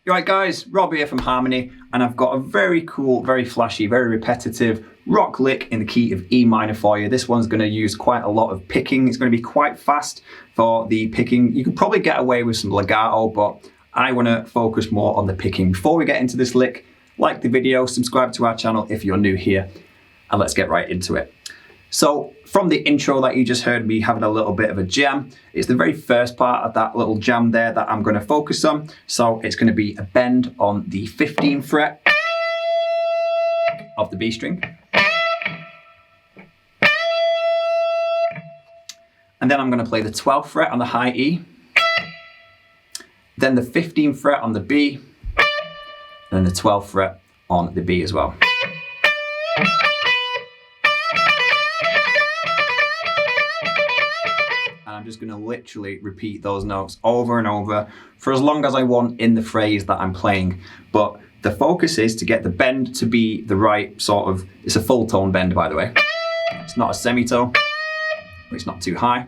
Right guys, Rob here from Harmony, and I've got a very cool, very flashy, very repetitive rock lick in the key of E minor for you. This one's going to use quite a lot of picking. It's going to be quite fast for the picking. You can probably get away with some legato, but I want to focus more on the picking. Before we get into this lick, like the video, subscribe to our channel if you're new here, and let's get right into it. So from the intro that you just heard me having a little bit of a jam, it's the very first part of that little jam there that I'm going to focus on. So it's going to be a bend on the 15th fret of the B string. And then I'm going to play the 12th fret on the high E, then the 15th fret on the B, and then the 12th fret on the B as well. I'm just going to literally repeat those notes over and over for as long as I want in the phrase that I'm playing. But the focus is to get the bend to be the right sort of, it's a full tone bend by the way. It's not a semitone, but it's not too high.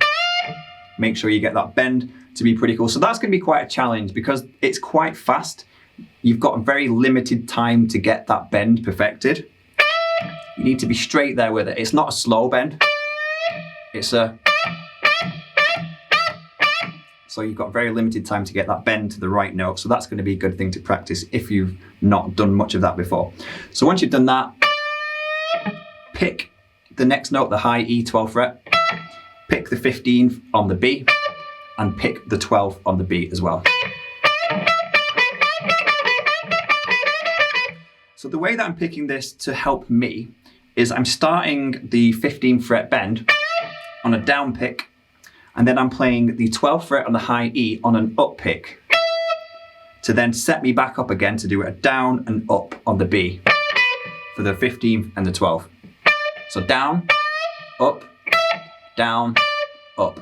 Make sure you get that bend to be pretty cool. So that's going to be quite a challenge because it's quite fast. You've got a very limited time to get that bend perfected. You need to be straight there with it. It's not a slow bend. It's a... So you've got very limited time to get that bend to the right note. So that's going to be a good thing to practice if you've not done much of that before. So once you've done that, pick the next note, the high E 12th fret, pick the 15th on the B, and pick the 12th on the B as well. So the way that I'm picking this to help me is I'm starting the 15th fret bend on a down pick, and then I'm playing the 12th fret on the high E on an up pick to then set me back up again to do a down and up on the B for the 15th and the 12th. So down, up, down, up.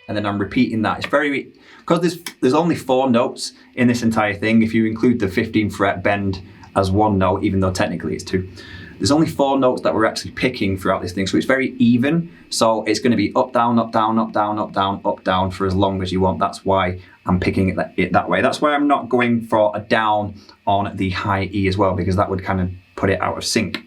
And then I'm repeating that. It's very, because there's only 4 notes in this entire thing. If you include the 15th fret bend as 1 note, even though technically it's 2. There's only 4 notes that we're actually picking throughout this thing, so it's very even. So it's going to be up, down, up, down, up, down, up, down, up, down for as long as you want. That's why I'm picking it that way. That's why I'm not going for a down on the high E as well, because that would kind of put it out of sync.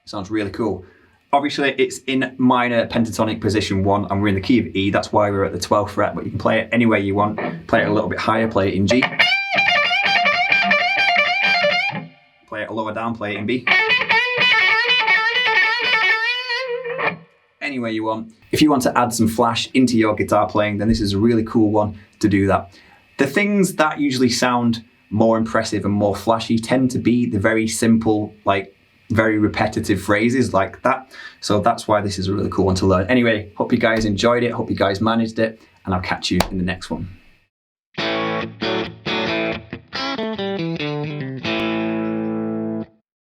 Sounds really cool. Obviously, it's in minor pentatonic position 1, and we're in the key of E. That's why we're at the 12th fret, but you can play it any way you want. Play it a little bit higher, play it in G. Play it lower down, play it in B. Any way you want. If you want to add some flash into your guitar playing, then this is a really cool one to do that. The things that usually sound more impressive and more flashy tend to be the very simple, like, very repetitive phrases like that. So that's why this is a really cool one to learn. Anyway, hope you guys enjoyed it, hope you guys managed it, and I'll catch you in the next one.